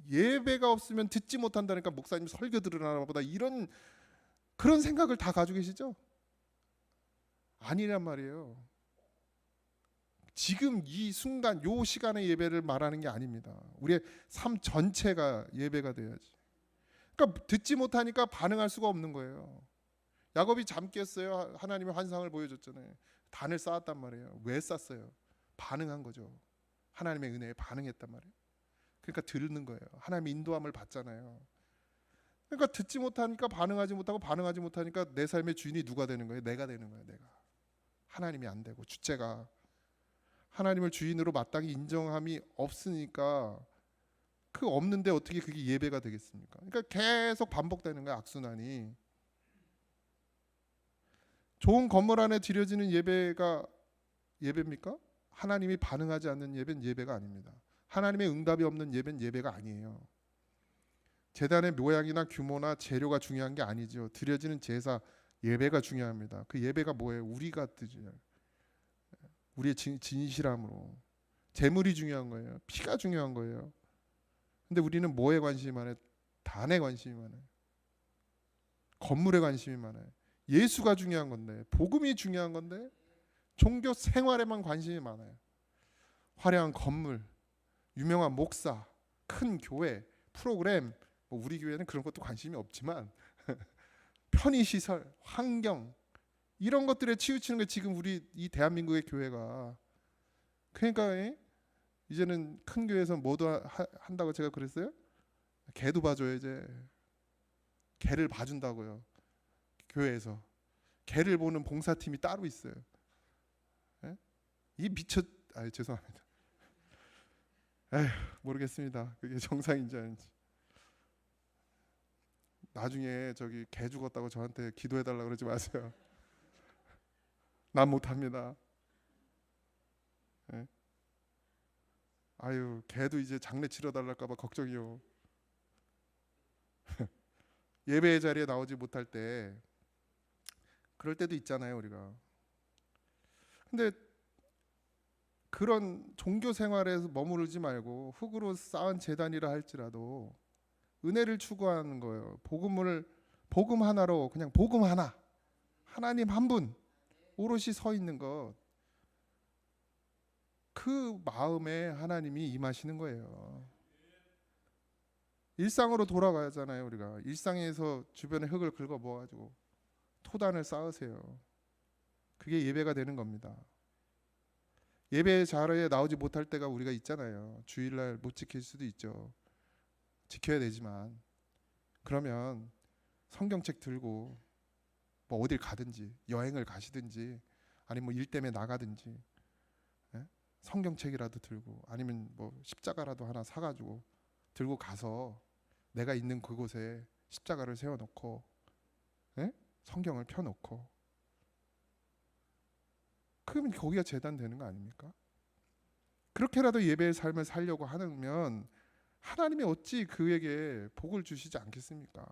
예배가 없으면 듣지 못한다니까 목사님 설교 들으나 보다, 이런 그런 생각을 다 가지고 계시죠? 아니란 말이에요. 지금 이 순간 요 시간의 예배를 말하는 게 아닙니다. 우리의 삶 전체가 예배가 돼야지. 그러니까 듣지 못하니까 반응할 수가 없는 거예요. 야곱이 잠 깼어요. 하나님의 환상을 보여줬잖아요. 단을 쌓았단 말이에요. 왜 쌓았어요? 반응한 거죠. 하나님의 은혜에 반응했단 말이에요. 그러니까 듣는 거예요. 하나님의 인도함을 받잖아요. 그러니까 듣지 못하니까 반응하지 못하고, 반응하지 못하니까 내 삶의 주인이 누가 되는 거예요? 내가 되는 거예요. 내가. 하나님이 안 되고, 주체가 하나님을 주인으로 마땅히 인정함이 없으니까, 그 없는데 어떻게 그게 예배가 되겠습니까? 그러니까 계속 반복되는 거야, 악순환이. 좋은 건물 안에 드려지는 예배가 예배입니까? 하나님이 반응하지 않는 예배는 예배가 아닙니다. 하나님의 응답이 없는 예배는 예배가 아니에요. 제단의 모양이나 규모나 재료가 중요한 게 아니죠. 드려지는 제사, 예배가 중요합니다. 그 예배가 뭐예요? 우리가 드려요. 우리의 진실함으로. 재물이 중요한 거예요. 피가 중요한 거예요. 근데 우리는 뭐에 관심이 많아요? 단에 관심이 많아요. 건물에 관심이 많아요. 예수가 중요한 건데, 복음이 중요한 건데, 종교 생활에만 관심이 많아요. 화려한 건물, 유명한 목사, 큰 교회, 프로그램, 뭐 우리 교회는 그런 것도 관심이 없지만 편의시설, 환경, 이런 것들에 치우치는 게 지금 우리 이 대한민국의 교회가. 그러니까 이제는 큰 교회에서 뭐도 한다고 제가 그랬어요? 개도 봐줘요. 이제 개를 봐준다고요. 교회에서 개를 보는 봉사팀이 따로 있어요. 예? 이 죄송합니다. 에휴, 모르겠습니다. 그게 정상인지 아닌지. 나중에 저기 개 죽었다고 저한테 기도해달라 그러지 마세요. 난 못합니다. 예? 아유, 개도 이제 장례 치러달랄까봐 걱정이요. 예배의 자리에 나오지 못할 때, 그럴 때도 있잖아요, 우리가. 근데 그런 종교 생활에서 머무르지 말고 흙으로 쌓은 제단이라 할지라도 은혜를 추구하는 거예요. 복음 하나로, 그냥 복음 하나, 하나님 한 분 오롯이 서 있는 것, 그 마음에 하나님이 임하시는 거예요. 일상으로 돌아가잖아요. 우리가 일상에서 주변에 흙을 긁어 모아가지고 토단을 쌓으세요. 그게 예배가 되는 겁니다. 예배 자리에 나오지 못할 때가 우리가 있잖아요. 주일날 못 지킬 수도 있죠. 지켜야 되지만, 그러면 성경책 들고 뭐 어딜 가든지, 여행을 가시든지, 아니면 뭐 일 때문에 나가든지, 성경책이라도 들고, 아니면 뭐 십자가라도 하나 사가지고 들고 가서 내가 있는 그곳에 십자가를 세워놓고, 성경을 펴놓고, 그러면 거기가 제단 되는 거 아닙니까? 그렇게라도 예배의 삶을 살려고 하면 하나님이 어찌 그에게 복을 주시지 않겠습니까?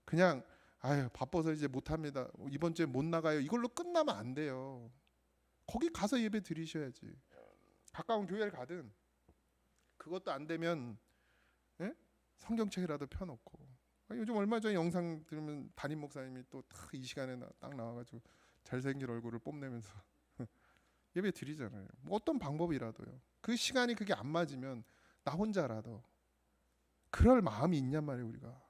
그냥 아유, 바빠서 이제 못합니다, 이번 주에 못 나가요, 이걸로 끝나면 안 돼요. 거기 가서 예배 드리셔야지. 가까운 교회를 가든, 그것도 안 되면 성경책이라도 펴놓고. 요즘 얼마 전에 영상 들으면 담임 목사님이 또 이 시간에 딱 나와가지고 잘생긴 얼굴을 뽐내면서 예배 드리잖아요. 뭐 어떤 방법이라도요. 그 시간이 그게 안 맞으면 나 혼자라도 그럴 마음이 있냔 말이에요. 우리가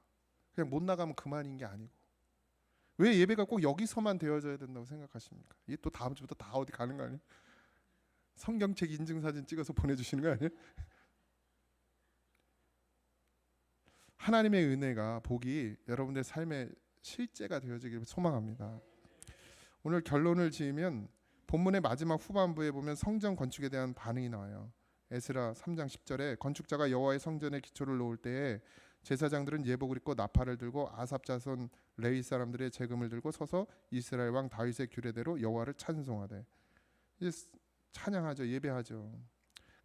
그냥 못 나가면 그만인 게 아니고. 왜 예배가 꼭 여기서만 되어져야 된다고 생각하십니까? 이게 또 다음 주부터 다 어디 가는 거 아니에요? 성경책 인증사진 찍어서 보내주시는 거 아니에요? 하나님의 은혜가, 복이 여러분들의 삶의 실제가 되어지기를 소망합니다. 오늘 결론을 지으면 본문의 마지막 후반부에 보면 성전 건축에 대한 반응이 나와요. 에스라 3장 10절에 건축자가 여호와의 성전에 기초를 놓을 때에 제사장들은 예복을 입고 나팔을 들고 아삽 자손 레위 사람들의 재금을 들고 서서 이스라엘 왕 다윗의 규례대로 여호와를 찬송하되, 찬양하죠. 예배하죠.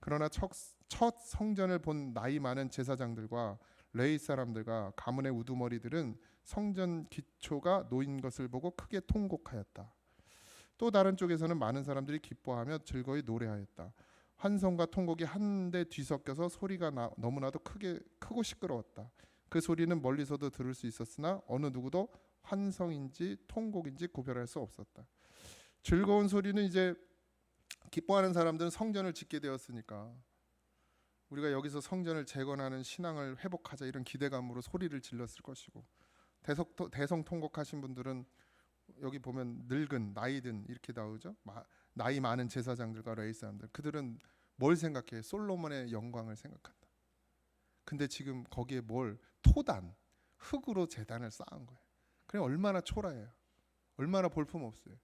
그러나 첫 성전을 본 나이 많은 제사장들과 레위 사람들과 가문의 우두머리들은 성전 기초가 놓인 것을 보고 크게 통곡하였다. 또 다른 쪽에서는 많은 사람들이 기뻐하며 즐거이 노래하였다. 환성과 통곡이 한데 뒤섞여서 소리가 너무나도 크고 시끄러웠다. 그 소리는 멀리서도 들을 수 있었으나 어느 누구도 환성인지 통곡인지 구별할 수 없었다. 즐거운 소리는 이제 기뻐하는 사람들은 성전을 짓게 되었으니까 우리가 여기서 성전을 재건하는 신앙을 회복하자 이런 기대감으로 소리를 질렀을 것이고, 대성통곡하신 분들은 여기 보면 늙은 나이든 이렇게 나오죠. 나이 많은 제사장들과 레위 사람들, 그들은 뭘 생각해? 솔로몬의 영광을 생각한다. 근데 지금 거기에 토단, 흙으로 제단을 쌓은 거예요. 그래 얼마나 초라해요. 얼마나 볼품 없어요.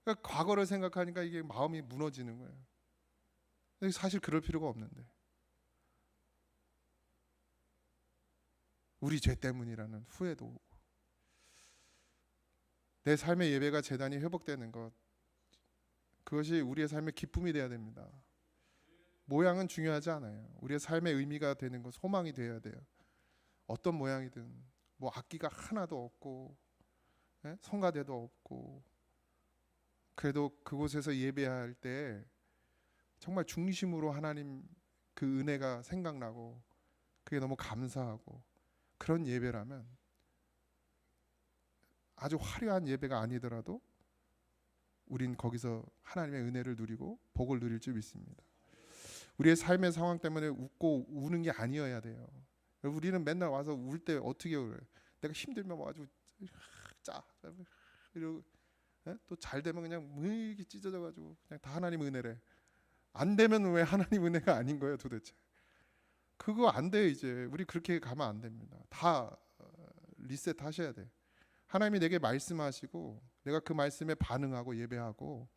그러니까 과거를 생각하니까 이게 마음이 무너지는 거예요. 사실 그럴 필요가 없는데, 우리 죄 때문이라는 후회도 오고, 내 삶의 예배가 제단이 회복되는 것, 그것이 우리의 삶의 기쁨이 되어야 됩니다. 모양은 중요하지 않아요. 우리의 삶의 의미가 되는 것, 소망이 되어야 돼요. 어떤 모양이든, 뭐 악기가 하나도 없고 성가대도 없고, 그래도 그곳에서 예배할 때 정말 중심으로 하나님 그 은혜가 생각나고 그게 너무 감사하고, 그런 예배라면 아주 화려한 예배가 아니더라도 우린 거기서 하나님의 은혜를 누리고 복을 누릴 줄 믿습니다. 우리의 삶의 상황 때문에 웃고 우는 게 아니어야 돼요. 우리는 맨날 와서 울 때 어떻게 울어요? 내가 힘들면 와가지고 짜 이러고, 또 잘 되면 그냥 이렇게 찢어져가지고 그냥 다 하나님 은혜래. 안 되면 왜 하나님 은혜가 아닌 거예요 도대체? 그거 안 돼요. 이제 우리 그렇게 가면 안 됩니다. 다 리셋 하셔야 돼. 하나님이 내게 말씀하시고 내가 그 말씀에 반응하고 예배하고,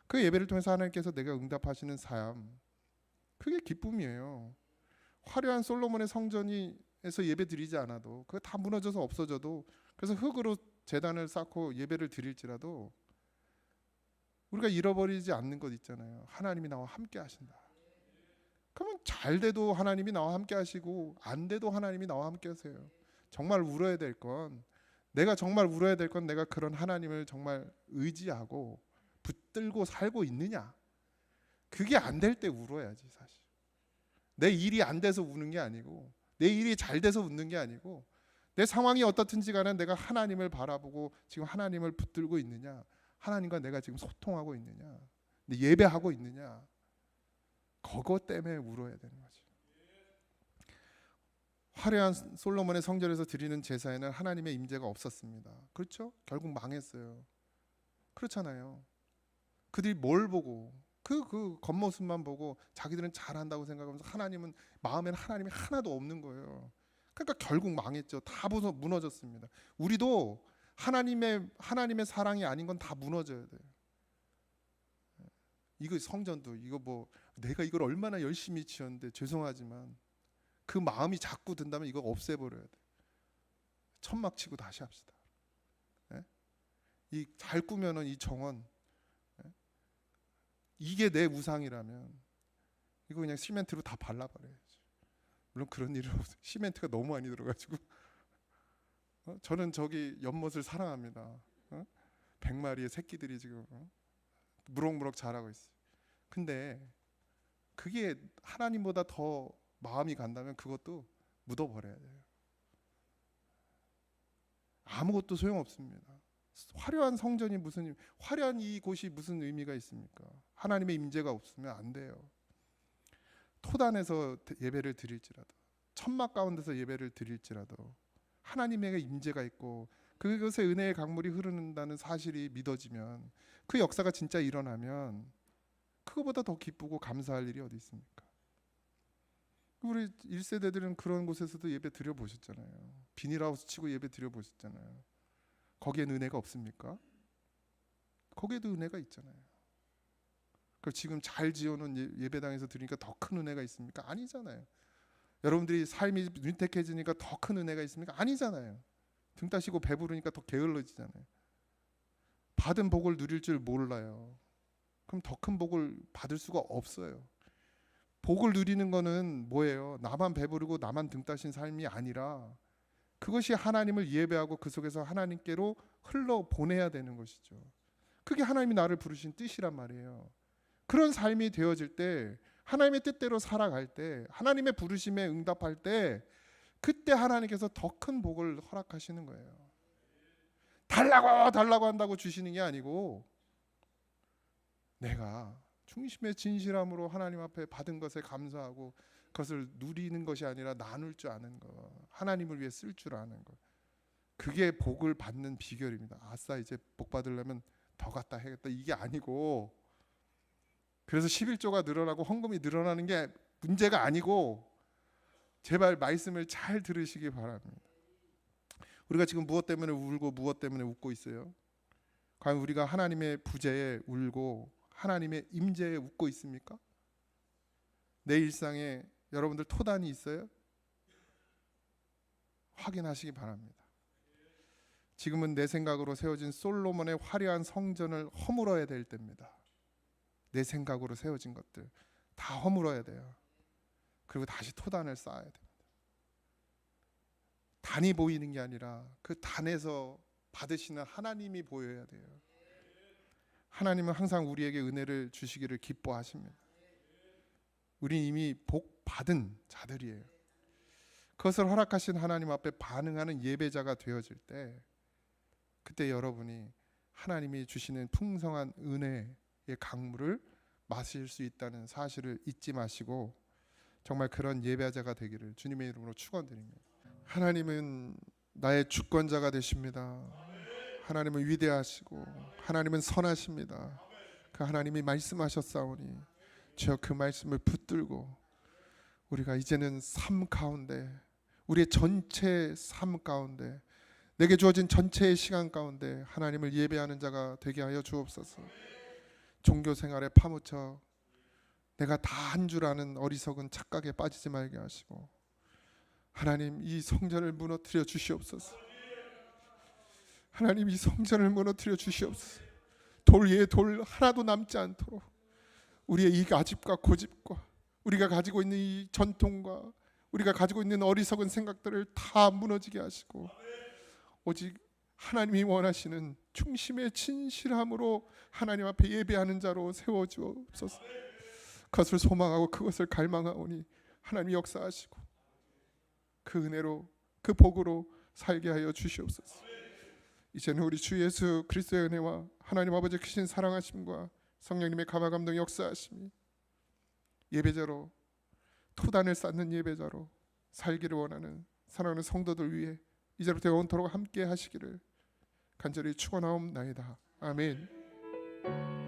그 예배를 통해서 하나님께서 내가 응답하시는 삶, 그게 기쁨이에요. 화려한 솔로몬의 성전에서 예배 드리지 않아도, 그거 다 무너져서 없어져도, 그래서 흙으로 제단을 쌓고 예배를 드릴지라도 우리가 잃어버리지 않는 것 있잖아요. 하나님이 나와 함께 하신다. 그러면 잘 돼도 하나님이 나와 함께 하시고 안 돼도 하나님이 나와 함께 하세요. 정말 울어야 될 건, 내가 정말 울어야 될 건 내가 그런 하나님을 정말 의지하고 붙들고 살고 있느냐. 그게 안 될 때 울어야지. 사실 내 일이 안 돼서 우는 게 아니고, 내 일이 잘 돼서 웃는 게 아니고, 내 상황이 어떻든지 간에 내가 하나님을 바라보고 지금 하나님을 붙들고 있느냐, 하나님과 내가 지금 소통하고 있느냐, 예배하고 있느냐, 그것 때문에 울어야 되는 거지. 화려한 솔로몬의 성전에서 드리는 제사에는 하나님의 임재가 없었습니다. 그렇죠? 결국 망했어요. 그렇잖아요. 그들이 뭘 보고, 그 겉모습만 보고 자기들은 잘한다고 생각하면서 마음에는 하나님이 하나도 없는 거예요. 그러니까 결국 망했죠. 다 무너졌습니다. 우리도 하나님의 사랑이 아닌 건 다 무너져야 돼요. 이거 성전도 이거 내가 이걸 얼마나 열심히 지었는데 죄송하지만 그 마음이 자꾸 든다면 이거 없애버려야 돼. 천막 치고 다시 합시다. 이 잘 꾸며놓은 이 정원, 이게 내 우상이라면 이거 그냥 시멘트로 다 발라버려야지. 물론 그런 일은 없어요. 시멘트가 너무 많이 들어가지고. 저는 저기 연못을 사랑합니다. 100마리의 새끼들이 지금 무럭무럭 자라고 있어요. 근데 그게 하나님보다 더 마음이 간다면 그것도 묻어버려야 돼요. 아무것도 소용없습니다. 화려한 성전이 화려한 이곳이 무슨 의미가 있습니까? 하나님의 임재가 없으면 안 돼요. 토단에서 예배를 드릴지라도, 천막 가운데서 예배를 드릴지라도 하나님의 임재가 있고 그것에 은혜의 강물이 흐르는다는 사실이 믿어지면, 그 역사가 진짜 일어나면 그거보다 더 기쁘고 감사할 일이 어디 있습니까? 우리 1세대들은 그런 곳에서도 예배 드려보셨잖아요. 비닐하우스 치고 예배 드려보셨잖아요. 거기엔 은혜가 없습니까? 거기에도 은혜가 있잖아요. 그 지금 잘 지어놓은 예배당에서 드리니까 더 큰 은혜가 있습니까? 아니잖아요. 여러분들이 삶이 윤택해지니까 더 큰 은혜가 있습니까? 아니잖아요. 등 따시고 배부르니까 더 게을러지잖아요. 받은 복을 누릴 줄 몰라요. 그럼 더 큰 복을 받을 수가 없어요. 복을 누리는 거는 뭐예요? 나만 배부르고 나만 등 따신 삶이 아니라 그것이 하나님을 예배하고 그 속에서 하나님께로 흘러 보내야 되는 것이죠. 그게 하나님이 나를 부르신 뜻이란 말이에요. 그런 삶이 되어질 때 하나님의 뜻대로 살아갈 때, 하나님의 부르심에 응답할 때, 그때 하나님께서 더 큰 복을 허락하시는 거예요. 달라고 한다고 주시는 게 아니고, 내가 중심의 진실함으로 하나님 앞에 받은 것에 감사하고 그것을 누리는 것이 아니라 나눌 줄 아는 것, 하나님을 위해 쓸 줄 아는 것, 그게 복을 받는 비결입니다. 아싸, 이제 복 받으려면 더 갖다 해야겠다, 이게 아니고, 그래서 11조가 늘어나고 헌금이 늘어나는 게 문제가 아니고, 제발 말씀을 잘 들으시기 바랍니다. 우리가 지금 무엇 때문에 울고 무엇 때문에 웃고 있어요? 과연 우리가 하나님의 부재에 울고 하나님의 임재에 웃고 있습니까? 내 일상에 여러분들 토단이 있어요? 확인하시기 바랍니다. 지금은 내 생각으로 세워진 솔로몬의 화려한 성전을 허물어야 될 때입니다. 내 생각으로 세워진 것들 다 허물어야 돼요. 그리고 다시 토단을 쌓아야 됩니다. 단이 보이는 게 아니라 그 단에서 받으시는 하나님이 보여야 돼요. 하나님은 항상 우리에게 은혜를 주시기를 기뻐하십니다. 우린 이미 복 받은 자들이에요. 그것을 허락하신 하나님 앞에 반응하는 예배자가 되어질 때, 그때 여러분이 하나님이 주시는 풍성한 은혜의 강물을 마실 수 있다는 사실을 잊지 마시고 정말 그런 예배자가 되기를 주님의 이름으로 축원드립니다. 하나님은 나의 주권자가 되십니다. 하나님은 위대하시고 하나님은 선하십니다. 그 하나님이 말씀하셨사오니 주여 그 말씀을 붙들고 우리가 이제는 삶 가운데, 우리의 전체 삶 가운데, 내게 주어진 전체의 시간 가운데 하나님을 예배하는 자가 되게 하여 주옵소서. 종교 생활에 파묻혀 내가 다 한 줄 아는 어리석은 착각에 빠지지 말게 하시고, 하나님 이 성전을 무너뜨려 주시옵소서. 하나님 이 성전을 무너뜨려 주시옵소서. 돌 위에 돌 하나도 남지 않도록 우리의 이 아집과 고집과 우리가 가지고 있는 이 전통과 우리가 가지고 있는 어리석은 생각들을 다 무너지게 하시고, 오직 하나님이 원하시는 중심의 진실함으로 하나님 앞에 예배하는 자로 세워주옵소서. 그것을 소망하고 그것을 갈망하오니 하나님이 역사하시고 그 은혜로 그 복으로 살게 하여 주시옵소서. 이제는 우리 주 예수 그리스도의 은혜와 하나님 아버지 크신 사랑하심과 성령님의 감화 감동 역사하심이 예배자로, 토단을 쌓는 예배자로 살기를 원하는 사랑하는 성도들 위해 이제부터 영원토록 함께 하시기를 간절히 축원하옵나이다. 아멘.